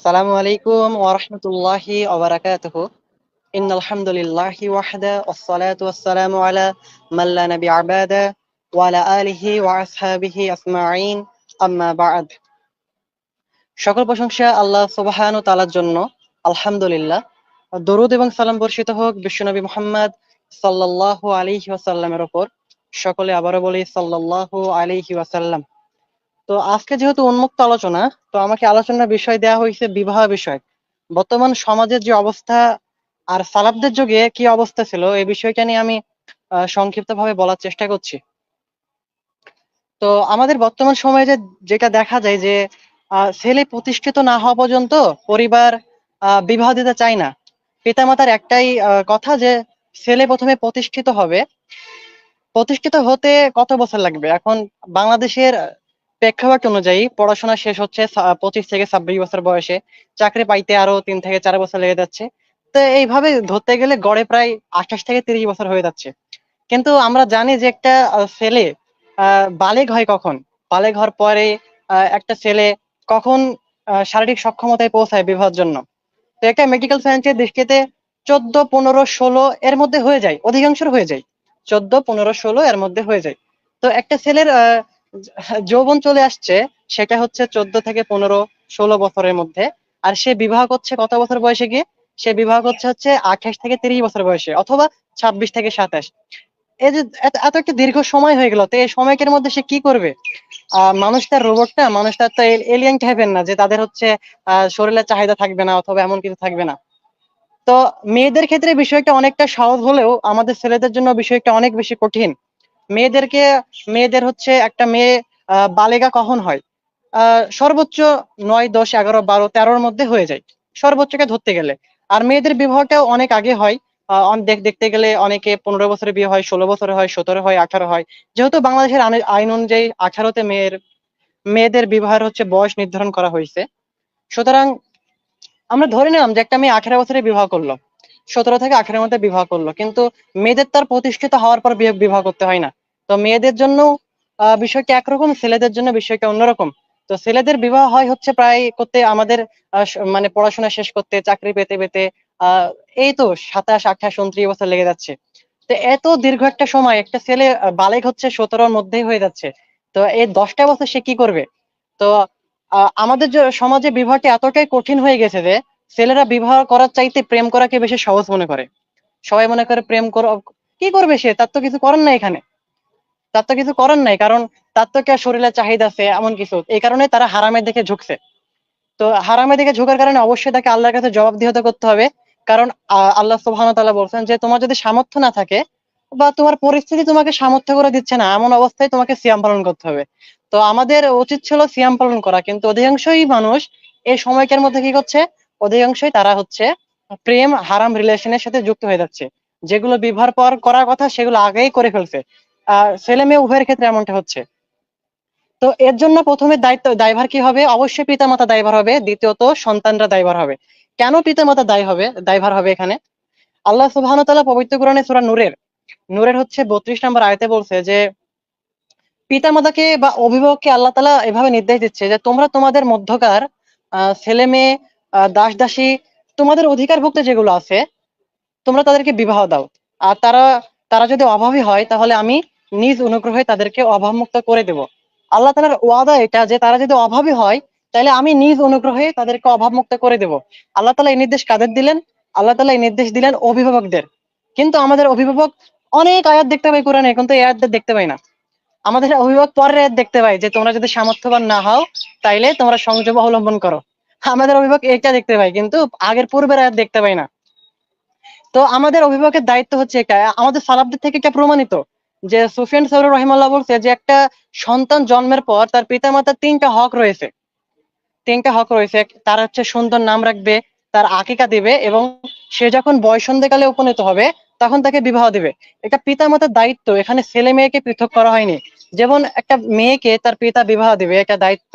আসসালামু আলাইকুম ওয়া রাহমাতুল্লাহি ওয়া বারাকাতুহু। ইন্নাল হামদুলিল্লাহি ওয়াহদা ওয়াসসালাতু ওয়াসসালামু আলা মান লা নাবিয়্যা বা'দা ওয়া আলা আলিহি ওয়া আসহাবিহি আজমাইন। আম্মা বা'দ। সকল প্রশংসা আল্লাহ সুবহানাহু ওয়া তাআলার জন্য। আলহামদুলিল্লাহ। দরুদ এবং সালাম বর্ষিত হোক বিশ্বনবী মুহাম্মদ সাল্লাল্লাহু আলাইহি ওয়াসাল্লামের উপর। সকলে আবারও বলি সাল্লাল্লাহু আলাইহি ওয়াসাল্লাম। তো আজকে যেহেতু উন্মুক্ত আলোচনা, তো আমাকে আলোচনার বিষয় দেওয়া হয়েছে বিবাহ বিষয়। বর্তমান সমাজের যে অবস্থা আর সালাফদের যুগে কি অবস্থা ছিল এই বিষয়টা নিয়ে আমি সংক্ষিপ্তভাবে বলার চেষ্টা করছি। তো আমাদের বর্তমান সময়ে যেটা দেখা যায় যে ছেলে প্রতিষ্ঠিত না হওয়া পর্যন্ত পরিবার বিবাহ দিতে চায় না। পিতামাতার একটাই কথা যে ছেলে প্রথমে প্রতিষ্ঠিত হবে। প্রতিষ্ঠিত হতে কত বছর লাগবে? এখন বাংলাদেশের প্রেক্ষাপট অনুযায়ী পড়াশোনা শেষ হচ্ছে 25 থেকে 26 বছর বয়সে, চাকরি পাইতে আরো 3 থেকে 4 বছর লেগে যাচ্ছে। তো এইভাবে ধরতে গেলে গড়ে প্রায় 28 থেকে 30 বছর হয়ে যাচ্ছে। কিন্তু আমরা জানি যে একটা ছেলে বালেগ হয় কখন? বালেগ হওয়ার পরে একটা ছেলে কখন শারীরিক সক্ষমতায় পৌঁছায় বিবাহের জন্য? তো একটা মেডিকেল সায়েন্সের দৃষ্টিতে 14, 15, 16 এর মধ্যে হয়ে যায়, অধিকাংশের হয়ে যায়। 14, 15, 16 এর মধ্যে হয়ে যায়। তো একটা ছেলের যৌবন চলে আসছে, সেটা হচ্ছে 14 থেকে 15, 16 বছরের মধ্যে। আর সে বিবাহ করছে কত বছর বয়সে গিয়ে? সে বিবাহ করছে হচ্ছে 28 থেকে 30 বছর বয়সে, অথবা 26 থেকে 27। এই যে এত এত একটা দীর্ঘ সময় হয়ে গেল, তো এই সময়কের মধ্যে সে কি করবে? মানুষ তার রোবট না, মানুষ তার তো এলিয়েন টাইপের না যে তাদের হচ্ছে শরীরের চাহিদা থাকবে না অথবা এমন কিছু থাকবে না। তো মেয়েদের ক্ষেত্রে বিষয়টা অনেকটা সহজ হলেও আমাদের ছেলেদের জন্য বিষয়টা অনেক বেশি কঠিন। মেয়েদেরকে মেয়েদের হচ্ছে একটা মেয়ে বালেগা কখন হয়? সর্বোচ্চ 9, 10, 11, 12, 13-র মধ্যে হয়ে যায়, সর্বোচ্চকে ধরতে গেলে। আর মেয়েদের বিবাহটাও অনেক আগে হয়। দেখতে গেলে অনেকে 15 বছরে বিয়ে হয়, 16 বছরে হয়, 17 হয়, 18 হয়। যেহেতু বাংলাদেশের আইন অনুযায়ী 18-তে মেয়েদের বিবাহের হচ্ছে বয়স নির্ধারণ করা হয়েছে। সুতরাং আমরা ধরে নিলাম যে একটা মেয়ে 18 বছরে বিবাহ করলো, 17 থেকে 18-এর মধ্যে বিবাহ করলো, কিন্তু মেয়েদের তার প্রতিষ্ঠিত হওয়ার পর বিবাহ করতে হয় না। তো মেয়েদের জন্য বিষয়টা একরকম, ছেলেদের জন্য বিষয়টা অন্যরকম। তো ছেলেদের বিবাহ হয় হচ্ছে প্রায় করতে আমাদের মানে পড়াশোনা শেষ করতে, চাকরি পেতে পেতে আহ এই তো 27, 28, 29 বছর লেগে যাচ্ছে। তো এত দীর্ঘ একটা সময় একটা ছেলে বালেগ হচ্ছে 17-র মধ্যেই হয়ে যাচ্ছে। তো এই 10টা বছর সে কি করবে? তো আমাদের যে সমাজে বিবাহটা এতটাই কঠিন হয়ে গেছে যে ছেলেরা বিবাহ করার চাইতে প্রেম করাকে বেশি সহজ মনে করে। সবাই মনে করে প্রেম করো, কি করবে সে? তার তো কিছু করার নাই এখানে। তার তো কিছু করার নাই, কারণ তার তো একটা শরীরের চাহিদা আছে এমন কিছু। এই কারণে তারা হারামের দিকে ঝুঁকছে। তো হারামের দিকে ঝোঁকার কারণে অবশ্যই তাকে আল্লাহর কাছে জবাবদিহিতা করতে হবে। কারণ আল্লাহ সুবহানাহু ওয়া তাআলা বলছেন যে তোমার যদি সামর্থ্য না থাকে বা তোমার পরিস্থিতি তোমাকে সামর্থ্য করে দিচ্ছে না, এমন অবস্থায় তোমাকে সিয়াম পালন করতে হবে। তো আমাদের উচিত ছিল সিয়াম পালন করা, কিন্তু অধিকাংশই মানুষ এই সময়কার মধ্যে কি করছে? অধিকাংশই তারা হচ্ছে প্রেম হারাম রিলেশনের সাথে যুক্ত হয়ে যাচ্ছে। যেগুলো বিবাহের পর করার কথা সেগুলো আগেই করে ফেলছে। ছেলে মেয়ে উভয়ের ক্ষেত্রে এমনটা হচ্ছে। তো এর জন্য প্রথমে দায়ভার কি হবে? অবশ্যই পিতামাতা দায়ভার হবে, দ্বিতীয়ত সন্তানরা দায়ভার হবে। কেন পিতামাতা দায়ভার হবে এখানে? আল্লাহ সুবহানাহু ওয়া তাআলা পবিত্র কোরআনে সূরা নূরের হচ্ছে 32 নম্বর আয়াতে বলছে যে পিতামাতাকে বা অভিভাবককে আল্লাহ তাআলা এভাবে নির্দেশ দিচ্ছে যে তোমরা তোমাদের মধ্যকার ছেলে মেয়ে, দাস দাসী, তোমাদের অধিকারভুক্ত যেগুলো আছে তোমরা তাদেরকে বিবাহ দাও। আর তারা তারা যদি অভাবী হয় তাহলে আমি নিজ অনুগ্রহে তাদেরকে অভাবমুক্ত করে দেব। আল্লাহ তাআলার ওয়াদা এটা যে তারা যদি অভাবী হয় তাহলে আমি নিজ অনুগ্রহে তাদেরকে অভাবমুক্ত করে দেব। আল্লাহ তাআলা এই নির্দেশ কাদের দিলেন? আল্লাহ তাআলা এই নির্দেশ দিলেন অভিভাবকদের। কিন্তু আমাদের অভিভাবক অনেক আয়াত দেখতে পাই কোরআনে, কিন্তু এই আয়াত দেখতে পাই না। আমাদের অভিভাবক পরের আয়াত দেখতে পাই যে তোমরা যদি সামর্থ্যবান না হও তাইলে তোমরা সংযম অবলম্বন করো। আমাদের অভিভাবক এটা দেখতে পাই, কিন্তু আগের পূর্বের আয়াত দেখতে পাই না। তো আমাদের অভিভাবকের দায়িত্ব হচ্ছে এটা। আমাদের সালাফদের থেকে এটা প্রমাণিত যে সুফিয়ান সাউরি রাহিমাহুল্লাহ বলছে যে একটা সন্তান জন্মের পর তার পিতামাতার 3টা হক রয়েছে। 3টা হক রয়েছে। তার হচ্ছে সুন্দর নাম রাখবে, তার আকিকা দিবে, এবং সে যখন বয়ঃসন্ধিকালে উপনীত হবে তখন তাকে বিবাহ দিবে। এটা পিতামাতার দায়িত্ব, এখানে ছেলে মেয়েকে পৃথক করা হয়নি। যেমন একটা মেয়েকে তার পিতা বিবাহ দিবে, এটা দায়িত্ব,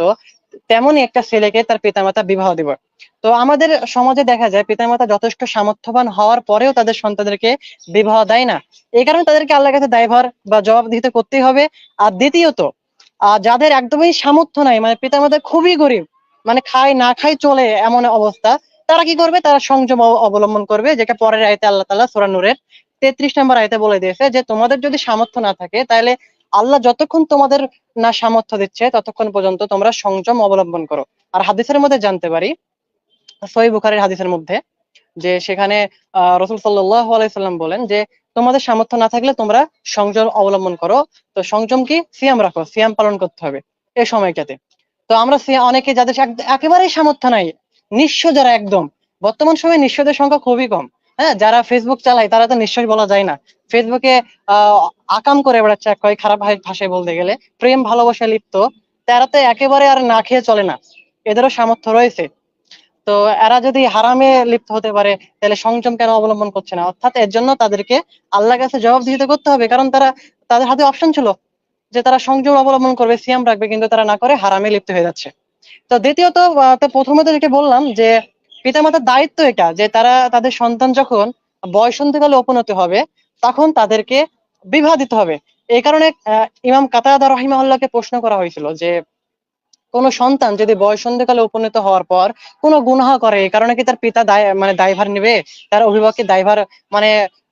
তেমনি একটা ছেলেকে তার পিতামাতা বিবাহ দিবে। তো আমাদের সমাজে দেখা যায় পিতামাতা যথেষ্ট সামর্থ্যবান হওয়ার পরেও তাদের সন্তানদেরকে বিবাহ দেয় না। এই কারণে তাদেরকে আল্লাহর কাছে দায়ভার বা জবাবদিহিতা করতেই হবে। আর দ্বিতীয়ত যাদের একদমই সামর্থ্য নাই, মানে পিতামাতা খুবই গরিব, মানে খায় না খায় চলে এমন অবস্থা, তারা কি করবে? তারা সংযম অবলম্বন করবে, যেটা পরের আয়াতে আল্লাহ তাআলা সূরা নূরের 33 নম্বর আয়াতে বলে দিয়েছে যে তোমাদের যদি সামর্থ্য না থাকে, তাহলে আল্লাহ যতক্ষণ তোমাদের না সামর্থ্য দিচ্ছে ততক্ষণ পর্যন্ত তোমরা সংযম অবলম্বন করো। আর হাদিসের মধ্যে জানতে পারি, সহিহ বুখারীর হাদিসের মধ্যে, যে সেখানে রাসূল সাল্লাল্লাহু আলাইহি সাল্লাম বলেন যে তোমাদের সামর্থ্য না থাকলে তোমরা সংযম অবলম্বন করো। তো সংযম কি? সিয়াম রাখো, সিয়াম পালন করতে হবে এই সময়টাতে। তো আমরা অনেকে যাদের একেবারেই সামর্থ্য নাই, নিঃস্ব যারা একদম, বর্তমান সময়ে নিঃস্বদের সংখ্যা খুবই কম। হ্যাঁ, যারা ফেসবুক চালায় তারা তো নিঃস্ব বলা যায় না। ফেসবুকে আহ আকাম করে বেড়াচ্ছে, এক কয় খারাপ ভাষায় বলতে গেলে, প্রেম ভালোবাসায় লিপ্ত। তারা তো একেবারে আর না খেয়ে চলে না, এদেরও সামর্থ্য রয়েছে। তো এরা যদি হারামে লিপ্ত হতে পারে, তাহলে সংযম কেন অবলম্বন করছে না? অর্থাৎ এর জন্য তাদেরকে আল্লাহর কাছে জবাবদিহিতা করতে হবে, কারণ তাদের হাতে অপশন ছিল যে তারা সংযম অবলম্বন করবে, সিয়াম রাখবে, কিন্তু তারা না করে হারামে লিপ্ত হয়ে যাচ্ছে। তো দ্বিতীয়ত, তো প্রথমত যেটা বললাম যে পিতামাতার দায়িত্ব এটা যে তারা তাদের সন্তান যখন বয়সন্ধিকালে উপনীত হবে তখন তাদেরকে বিবাহ দিতে হবে। এই কারণে ইমাম কাতাদা রাহিমাহুল্লাহকে প্রশ্ন করা হয়েছিল যে কোন সন্তান যদি বয়ঃসন্ধিকালে উপনীত হওয়ার পর কোন গুনাহ করে, এই কারণে কি তার পিতা দায়ভার নিবে? তার অভিভাবক কি দায়ভার, মানে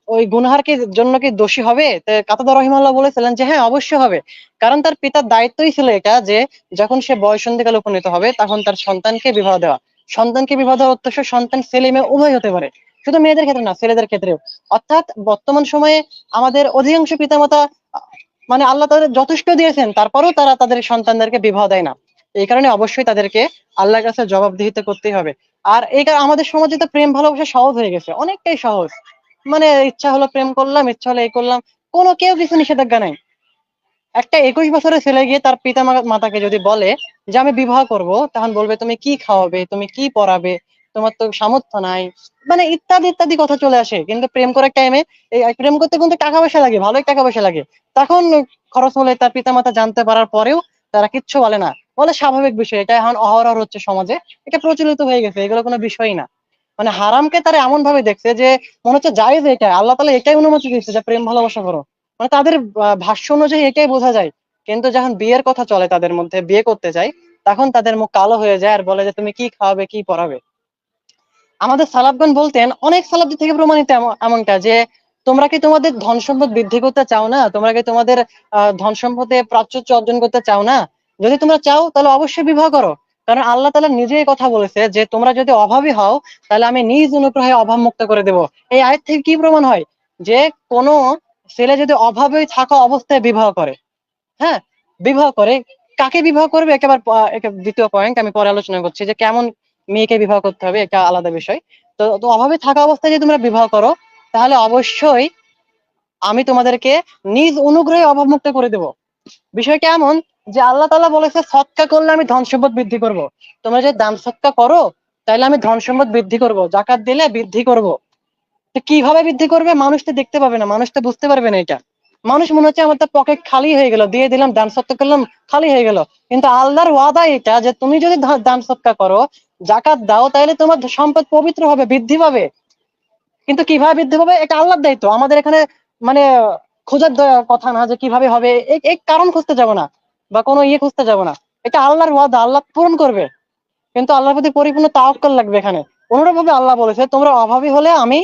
ওই গুনাহার কি জন্য কি দোষী হবে? তো কাতাদা রাহিমাহুল্লাহ বলেছিলেন যে হ্যাঁ, অবশ্যই হবে। কারণ তার পিতার দায়িত্বই ছিল এটা যে যখন সে বয়ঃসন্ধিকালে উপনীত হবে তখন তার সন্তানকে বিবাহ দেওয়া। সন্তানকে বিবাহ দেওয়ার উদ্দেশ্য সন্তান ছেলে মেয়ে উভয় হতে পারে, শুধু মেয়েদের ক্ষেত্রে না, ছেলেদের ক্ষেত্রেও। অর্থাৎ বর্তমান সময়ে আমাদের অধিকাংশ পিতামাতা মানে আল্লাহ তাদের যথেষ্ট দিয়েছেন, তারপরেও তারা তাদের সন্তানদেরকে বিবাহ দেয় না। এই কারণে অবশ্যই তাদেরকে আল্লাহর কাছে জবাবদিহিতা করতেই হবে। আর এই আমাদের সমাজে তো প্রেম ভালোবাসা সহজ হয়ে গেছে, অনেকটাই সহজ। মানে ইচ্ছা হলো প্রেম করলাম, ইচ্ছা হলো এই করলাম, কোনো কেউ কিছু নিষেধাজ্ঞা নাই। একটা 21 বছরের ছেলে গিয়ে তার পিতা মাতাকে যদি বলে যে আমি বিবাহ করব, তখন বলবে তুমি কি খাওয়াবে, তুমি কি পড়াবে, তোমার তো সামর্থ্য নাই, মানে ইত্যাদি ইত্যাদি কথা চলে আসে। কিন্তু প্রেম করার টাইমে, এই প্রেম করতে কিন্তু টাকা পয়সা লাগে, ভালোই টাকা পয়সা লাগে। তখন খরচ হলে তার পিতা মাতা জানতে পারার পরেও তারা কিচ্ছু বলে না, বলে স্বাভাবিক বিষয়, এটা এখন অহরহ হচ্ছে সমাজে, এটা প্রচলিত হয়ে গেছে, এগুলো কোনো বিষয়ই না। মানে হারামকে তারা এমন ভাবে দেখছে যে মনে হচ্ছে জায়েজ, এটা আল্লাহ তাআলা এটাই অনুমতি দিচ্ছে যে প্রেম ভালোবাসা করো। মানে তাদের ভাষ্য অনুযায়ী এটাই বোঝা যায়। কিন্তু যখন বিয়ের কথা চলে, তাদের মধ্যে বিয়ে করতে যায়, তখন তাদের মুখ কালো হয়ে যায় আর বলে যে তুমি কি খাওয়াবে, কি পড়াবে। আমাদের সালাফগণ বলতেন, অনেক সালাফদের থেকে প্রমাণিত এমনটা, যে তোমরা কি তোমাদের ধন সম্পদ বৃদ্ধি করতে চাও না? তোমরা কি তোমাদের ধন সম্পদে প্রাচুর্য অর্জন করতে চাও না? যদি তোমরা চাও তাহলে অবশ্যই বিবাহ করো। কারণ আল্লাহ তাআলা নিজেই কথা বলেছে যে তোমরা যদি অভাবী হও তাহলে আমি নিজ অনুগ্রহে অভাব মুক্ত করে দেব। এই আয়াত থেকে কি প্রমাণ হয়? যে কোনো ছেলে যদি অভাবে থাকা অবস্থায় বিবাহ করে, হ্যাঁ, বিবাহ করে, কাকে বিবাহ করবে একেবারে দ্বিতীয় পয়েন্ট আমি পরে আলোচনা করছি, যে কেমন মেয়েকে বিবাহ করতে হবে, এটা আলাদা বিষয়। তো তো অভাবে থাকা অবস্থায় যদি তোমরা বিবাহ করো, তাহলে অবশ্যই আমি তোমাদেরকে নিজ অনুগ্রহে অভাব মুক্ত করে দেব। বিষয়টা এমন যে আল্লাহ তাআলা বলেছে সদকা করলে আমি ধন সম্পদ বৃদ্ধি করব। তোমরা যদি দান সদকা করো তাহলে আমি ধন সম্পদ বৃদ্ধি করব, জাকাত দিলে বৃদ্ধি করব। তো কিভাবে বৃদ্ধি করবে? মানুষ তো দেখতে পাবে না, মানুষ তো বুঝতে পারবে না এটা। মানুষ মনে হচ্ছে আমার তো পকেট খালি হয়ে গেল, দিয়ে দিলাম, দান সৎকা করলাম, খালি হয়ে গেল। কিন্তু আল্লাহর ওয়াদা এটা যে তুমি যদি দান সৎকা করো, জাকাত দাও, তাহলে তোমার সম্পদ পবিত্র হবে, বৃদ্ধি পাবে। কিন্তু কিভাবে বৃদ্ধি পাবে এটা আল্লাহর দায়িত্ব, আমাদের এখানে মানে খোঁজার কথা না যে কিভাবে হবে, এই কারণ খুঁজতে যাব না, বা কোনো খুঁজতে যাব না। এটা আল্লাহর ওয়াদা, আল্লাহ পূরণ করবে। কিন্তু আল্লাহর প্রতি পরিপূর্ণ তাওয়াক্কুল লাগবে এখানে। অনুরূপ ভাবে আল্লাহ বলেছে তোমরা অভাবী হলে আমি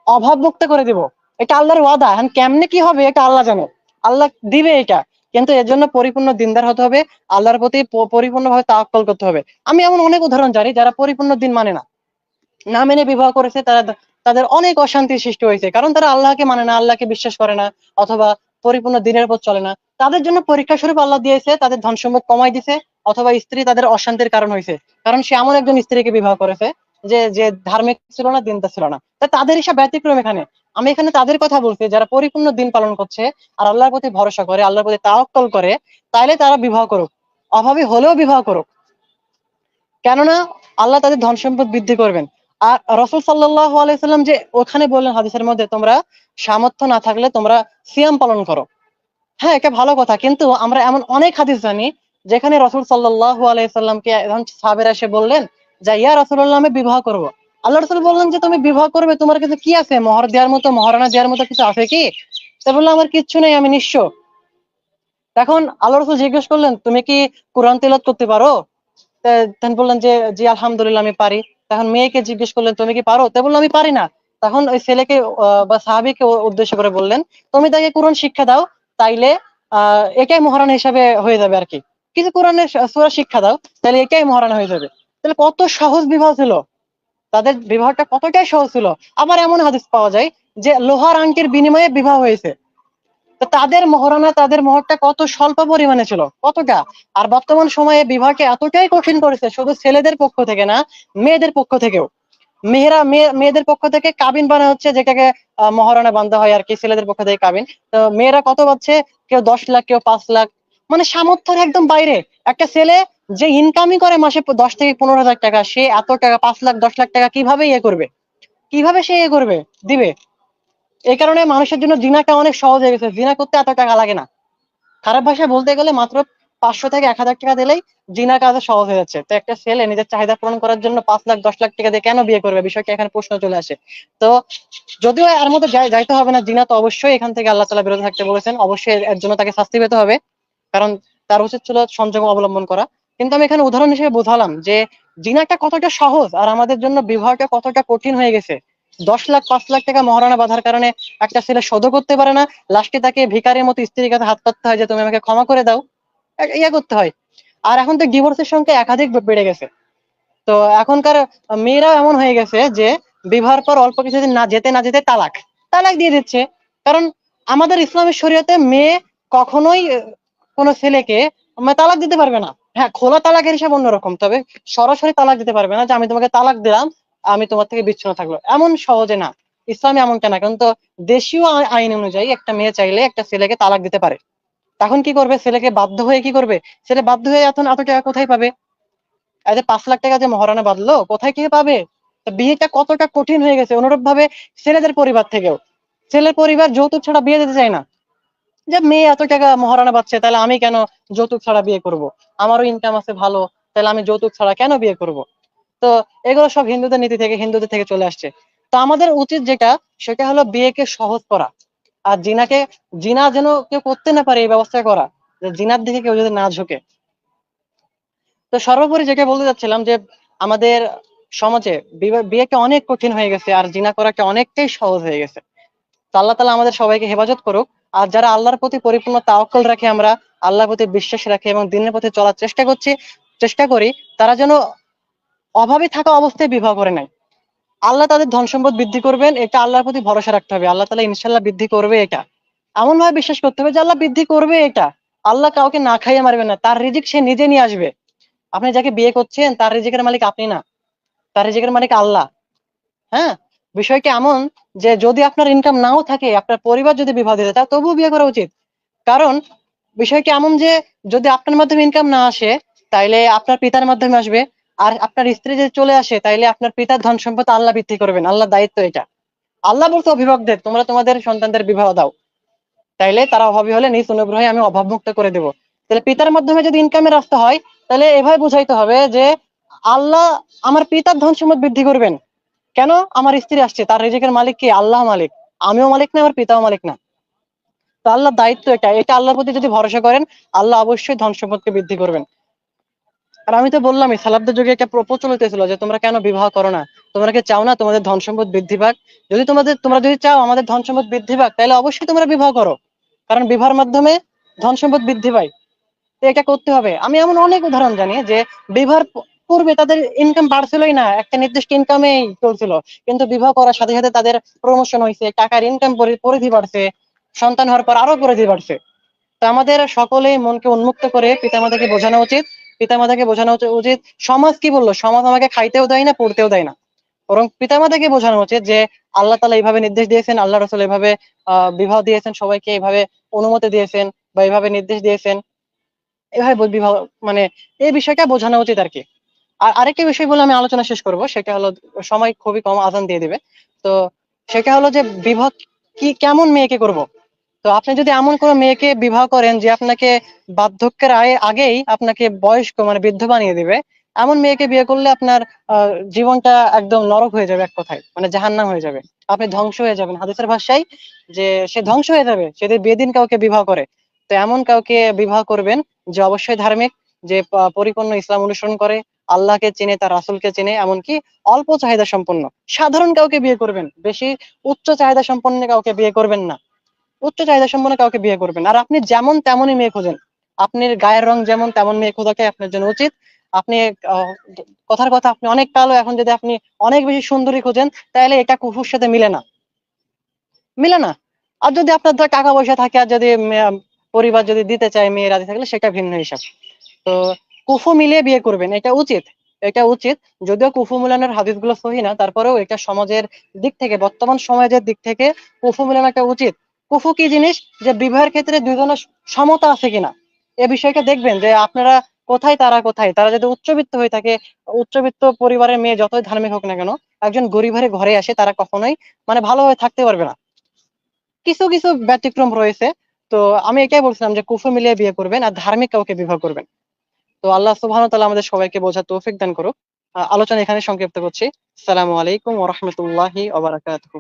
অভাব মুক্ত করে দিব। এটা আল্লাহর ওয়াদা। এখন কেমনে কি হবে এটা আল্লাহ জানে, আল্লাহ দিবে এটা। কিন্তু এর জন্য পরিপূর্ণ দিনদার হতে হবে, আল্লাহর প্রতি পরিপূর্ণভাবে তাওয়াক্কুল করতে হবে। আমি এমন অনেক উদাহরণ জানি যারা পরিপূর্ণ দিন মানে না, না মেনে বিবাহ করেছে, তাদের অনেক অশান্তির সৃষ্টি হয়েছে, কারণ তারা আল্লাহকে মানে না, আল্লাহকে বিশ্বাস করে না, অথবা পরিপূর্ণ দিনের পথ চলে না। তাদের জন্য পরীক্ষা স্বরূপ আল্লাহ দিয়েছে, তাদের ধন সম্পদ কমাই দিছে, অথবা স্ত্রী তাদের অশান্তির কারণ হয়েছে, কারণ সে এমন একজন স্ত্রীকে বিবাহ করেছে যে যে ধার্মিক ছিল না, দিনদার ছিল না। তাদের হিসাব ব্যতিক্রম এখানে। আমি এখানে তাদের কথা বলছি যারা পরিপূর্ণ দিন পালন করছে আর আল্লাহর প্রতি ভরসা করে, আল্লাহর প্রতি তাওয়াক্কুল করে, তাইলে তারা বিবাহ করুক, অভাবী হলেও বিবাহ করুক। কেননা আল্লাহ তাদের ধন সম্পদ বৃদ্ধি করবেন। আর রাসূল সাল্লাল্লাহু আলাইহি সাল্লাম যে ওখানে বললেন হাদিসের মধ্যে, তোমরা সামর্থ্য না থাকলে তোমরা সিয়াম পালন করো। হ্যাঁ, এটা ভালো কথা, কিন্তু আমরা এমন অনেক হাদিস জানি যেখানে রাসূল সাল্লাল্লাহু আলাইহি সাল্লামকে এখন সাহাবীরা এসে বললেন যে ইয়া রাসূলুল্লাহ, আমি বিবাহ করব। আল্লাহ রাসূল বললেন যে তুমি বিবাহ করবে, তোমার কাছে কি আছে? মোহর দেওয়ার মতো, মহারণা দেওয়ার মতো কিছু আছে কি? তা বললো আমার কিচ্ছু নেই, আমি নিঃস্ব। তখন আল্লাহ রাসূল জিজ্ঞেস করলেন তুমি কি কোরআন তিলাওয়াত করতে পারো? তখন বললেন যে জি আলহামদুলিল্লাহ আমি পারি। তখন মেয়েকে জিজ্ঞেস করলেন তুমি কি পারো? তো বললো আমি পারি না। তখন ওই ছেলেকে বা সাহাবীকে উদ্দেশ্য করে বললেন তুমি তাকে কোরআন শিক্ষা দাও, তাইলে এটাই মহারানা হিসাবে হয়ে যাবে আর কি। কিছু কোরআনের সূরা শিক্ষা দাও, তাহলে এটাই মহারানা হয়ে যাবে। তাহলে কত সহজ বিবাহ ছিল, তাদের বিবাহটা কতটাই সহজ ছিল। আবার এমন হাদিস পাওয়া যায় যে লোহার আংটির বিনিময়ে বিবাহ হয়েছে। তো তাদের মহারণা, তাদের মহরটা কত স্বল্প পরিমাণে ছিল, কতটা। আর বর্তমান সময়ে বিবাহকে এতটাই কঠিন করেছে, শুধু ছেলেদের পক্ষ থেকে না, মেয়েদের পক্ষ থেকেও। মেয়েদের পক্ষ থেকে কাবিন বানা হচ্ছে, যেটাকে মহারণা বান্ধা হয় আর কি, ছেলেদের পক্ষ থেকে কাবিন। তো মেয়েরা কত পাচ্ছে, কেউ 10 লাখ, কেউ 5 লাখ, মানে সামর্থ্যের একদম বাইরে। একটা ছেলে যে ইনকামই করে মাসে 10 থেকে 15 হাজার টাকা, সে এত টাকা, 5 লাখ 10 লাখ টাকা কিভাবে ইয়ে করবে, কিভাবে সে ইয়ে করবে, দিবে? এই কারণে মানুষের জন্য জিনাটা অনেক সহজ হয়ে গেছে, জিনা করতে এত টাকা লাগে না। খারাপ ভাষায় বলতে গেলে মাত্র 500 থেকে 1000 টাকা দিলেই জিনার কাজ সহজ হয়ে যাচ্ছে। তো একটা ছেলে নিজের চাহিদা পূরণ করার জন্য 5 লাখ 10 লাখ টাকা দিয়ে কেন বিয়ে করবে, বিষয়টা এখানে প্রশ্ন চলে আসে। তো যদিও এর মধ্যে যাইতে হবে না, জিনা তো অবশ্যই এখান থেকে আল্লাহ তাআলা বিরত থাকতে বলেছেন, অবশ্যই এর জন্য তাকে শাস্তি পেতে হবে, কারণ তার উচিত ছিল সংযম অবলম্বন করা। কিন্তু আমি এখানে উদাহরণ হিসেবে বোঝালাম যে জিনাটা কতটা সহজ আর আমাদের জন্য বিবাহটা কতটা কঠিন হয়ে গেছে। 10 লাখ 5 লাখ টাকা মহারণা বাঁধার কারণে একটা ছেলে শোধ করতে পারে না, লাস্টে তাকে ভিখারির মতো স্ত্রীর কাছে হাত পাততে হয় যে তুমি আমাকে ক্ষমা করে দাও, ইয়া করতে হয়। আর এখন তো ডিভোর্সের সংখ্যা একাধিক বেড়ে গেছে। তো এখনকার মেয়েরাও এমন হয়ে গেছে যে বিবাহের পর অল্প কিছুদিন না যেতে তালাক তালাক দিয়ে দিচ্ছে। কারণ আমাদের ইসলামের শরীয়তে মেয়ে কখনোই কোনো ছেলেকে তালাক দিতে পারবে না। হ্যাঁ, খোলা তালাকের হিসাব অন্যরকম, তবে সরাসরি তালাক দিতে পারবে না যে আমি তোমাকে তালাক দিলাম, আমি তোমার থেকে বিচ্ছিন্ন থাকলো, এমন সহজে না। ইসলামে এমনটা না, কিন্তু দেশীয় আইন অনুযায়ী একটা মেয়ে চাইলে একটা ছেলেকে তালাক দিতে পারে। তখন কি করবে, ছেলেকে বাধ্য হয়ে কি করবে, ছেলে বাধ্য হয়ে এখন এত টাকা কোথায় পাবে? এই যে 5 লাখ টাকা যে মহারণা বাঁধলো, কোথায় কি পাবে? তো বিয়েটা কতটা কঠিন হয়ে গেছে। অনুরূপ ভাবে ছেলেদের পরিবার থেকেও, ছেলের পরিবার যৌতুক ছাড়া বিয়ে দিতে চায় না। যে মেয়ে এত টাকা মহারণা পাচ্ছে, তাহলে আমি কেন যৌতুক ছাড়া বিয়ে করব? আমারও ইনকাম আছে ভালো, তাহলে আমি যৌতুক ছাড়া কেন বিয়ে করব? তো এগুলো সব হিন্দুদের নীতি থেকে, হিন্দুদের থেকে চলে আসছে। তো আমাদের উচিত যেটা, সেটা হলো বিয়েকে সহজ করা। আর জিনা যেন কেউ করতে না পারে, এই ব্যবস্থা করা, যে জিনার দিকে কেউ যদি না ঝুঁকে। তো সর্বোপরি যেটা বলতে চাচ্ছিলাম যে আমাদের সমাজে বিয়েকে অনেক কঠিন হয়ে গেছে, আর জিনা করাটা অনেকটাই সহজ হয়ে গেছে। তো আল্লাহ তাআলা আমাদের সবাইকে হেফাজত করুক। আর যারা আল্লাহর প্রতি পরিপূর্ণ তাওয়াক্কুল রাখে, আমরা আল্লাহর প্রতি বিশ্বাস রাখি এবং দিনের পথে চলার চেষ্টা করি, তারা যেন অভাবে থাকা অবস্থায় বিবাহ করে নাই। আল্লাহ তাদের ধন সম্পদ বৃদ্ধি করবেন, এটা আল্লাহর প্রতি ভরসা রাখতে হবে। আল্লাহ তাআলা ইনশাআল্লাহ বৃদ্ধি করবে, এটা এমন ভাবে বিশ্বাস করতে হবে যে আল্লাহ বৃদ্ধি করবে এটা। আল্লাহ কাউকে না খাইয়ে মারবে না, তার রিজিক সে নিজে নিয়ে আসবে। আপনি যাকে বিয়ে করছেন তার রিজিকের মালিক আপনি না, তার রিজিকের মালিক আল্লাহ। হ্যাঁ, বিষয়টা এমন যে যদি আপনার ইনকাম নাও থাকে, আপনার পরিবার যদি বিবাহ দিতে চায়, তবুও বিয়ে করা উচিত। কারণ বিষয়টা এমন যে যদি আপনার মাধ্যমে ইনকাম না আসে, তাইলে আপনার পিতার মাধ্যমে আসবে। আর আপনার স্ত্রী যদি চলে আসে, তাইলে আপনার পিতার ধন সম্পদ আল্লাহ বৃদ্ধি করবেন, আল্লাহ দায়িত্ব এটা। আল্লাহ বলতে অভিভাবকদের তোমরা তোমাদের সন্তানদের বিবাহ দাও, তাইলে তারা অভাবী হলে নিজ অনুগ্রহে আমি অভাব মুক্ত করে দেবো। তাহলে পিতার মাধ্যমে যদি ইনকামের রাস্তা হয়, তাহলে এভাবে বুঝাইতে হবে যে আল্লাহ আমার পিতার ধন সম্পদ বৃদ্ধি করবেন। কেন? আমার স্ত্রী আসছে, তার রিজিকের মালিক কি? আল্লাহ মালিক। আমিও মালিক না, আমার পিতাও মালিক না। তো আল্লাহর দায়িত্ব এটা, এটা আল্লাহর প্রতি যদি ভরসা করেন, আল্লাহ অবশ্যই ধন সম্পদকে বৃদ্ধি করবেন। আর আমি তো বললামই, সালাফদের যুগে একটা প্রচলিত ছিল যে তোমরা কেন বিবাহ করো না? তোমরা কি চাও না তোমাদের ধন সম্পদ বৃদ্ধি পাক? যদি তোমরা যদি চাও আমাদের ধন সম্পদ বৃদ্ধি পাক, তাহলে অবশ্যই তোমরা বিবাহ করো, কারণ বিবাহের মাধ্যমে ধন সম্পদ বৃদ্ধি পায়। তো এটা করতে হবে। আমি এমন অনেক উদাহরণ জানি যে বিবাহের পূর্বে তাদের ইনকাম বাড়ছিলই না, একটা নির্দিষ্ট ইনকামেই চলছিল, কিন্তু বিবাহ করার সাথে সাথে তাদের প্রমোশন হয়েছে, টাকার ইনকাম পরিধি বাড়ছে, সন্তান হওয়ার পর আরো পরিধি বাড়ছে। তো আমাদের সকলেই মনকে উন্মুক্ত করে পিতামাতাকে বোঝানো উচিত। পিতামাতাকে বোঝানো উচিত সমাজ কি বললো, সমাজ আমাকে খাইতেও দেয় না, পড়তেও দেয় না, বরং পিতামাতাকে বোঝানো উচিত যে আল্লাহ তাআলা এইভাবে নির্দেশ দিয়েছেন, আল্লাহ রাসূল এইভাবে বিবাহ দিয়েছেন, সবাইকে এইভাবে অনুমতি দিয়েছেন বা এইভাবে নির্দেশ দিয়েছেন। এভাবে বিবাহ, মানে এই বিষয়টা বোঝানো উচিত আর কি। আর আরেকটা বিষয় বলে আমি আলোচনা শেষ করব, সেটা হলো, সময় খুবই কম, আজান দিয়ে দিবে। তো সেটা হলো যে বিবাহ কেমন মেয়েকে করব। তো আপনি যদি এমন কোনো মেয়েকে বিবাহ করেন যে আপনাকে বার্ধক্যের আগেই আপনাকে বয়স্ক, মানে বৃদ্ধ বানিয়ে দিবে, এমন মেয়েকে বিয়ে করলে আপনার জীবনটা একদম নরক হয়ে যাবে, এক কথায় মানে জাহান্নাম হয়ে যাবে। আপনি ধ্বংস হয়ে যাবেন, হাদিসের ভাষায় যে সে ধ্বংস হয়ে যাবে সে যদি বেদিন কাউকে বিবাহ করে। তো এমন কাউকে বিবাহ করবেন যে অবশ্যই ধার্মিক, যে পরিপূর্ণ ইসলাম অনুসরণ করে, আল্লাহকে চিনে, তার রাসূলকে চিনে, এমনকি অল্প চাহিদা সম্পন্ন সাধারণ কাউকে বিয়ে করবেন, বেশি উচ্চ চাহিদা সম্পন্ন কাউকে বিয়ে করবেন না। উচ্চ চাহিদা সম্পন্ন কাউকে বিয়ে করবেন। আর আপনি যেমন তেমনই মেয়ে খোঁজেন, আপনার গায়ের রং যেমন তেমন মেয়ে খোঁজাটাই আপনার জন্য উচিত। আপনি আহ, কথার কথা, আপনি অনেক কালো, এখন যদি আপনি অনেক বেশি সুন্দরী খোঁজেন, তাহলে এটা কুফুর সাথে মিলে না, মিলে না। আর যদি আপনার ধর টাকা পয়সা থাকে, আর যদি পরিবার যদি দিতে চায়, মেয়ে রাজি থাকলে সেটা ভিন্ন হিসাব। তো কুফু মিলিয়ে বিয়ে করবেন, এটা উচিত, এটা উচিত। যদিও কুফু মিলানোর হাদিসগুলো সহি না, তারপরেও এটা সমাজের দিক থেকে, বর্তমান সমাজের দিক থেকে কুফু মিলানো একটা উচিত। কুফু কি জিনিস? যে বিবাহের ক্ষেত্রে দুজনের সমতা আছে কিনা, এ বিষয়টা দেখবেন যে আপনারা কোথায়, তারা কোথায়। তারা যদি উচ্চবিত্ত হয়ে থাকে, উচ্চবিত্ত পরিবারের মেয়ে যতই ধার্মিক হোক না কেন, একজন গরিবের ঘরে আসে, তারা কখনোই মানে ভালোভাবে থাকতে পারবে না। কিছু কিছু ব্যতিক্রম রয়েছে। তো আমি এটাই বলছিলাম যে কুফু মিলিয়ে বিয়ে করবেন আর ধার্মিক কাউকে বিবাহ করবেন। তো আল্লাহ সুবহানাহু ওয়া তাআলা আমাদের সবাইকে বোঝার তৌফিক দান করুক। আলোচনা এখানে সংক্ষিপ্ত করছি। আসসালামু আলাইকুম ওয়া রাহমাতুল্লাহি ওয়া বারাকাতুহু।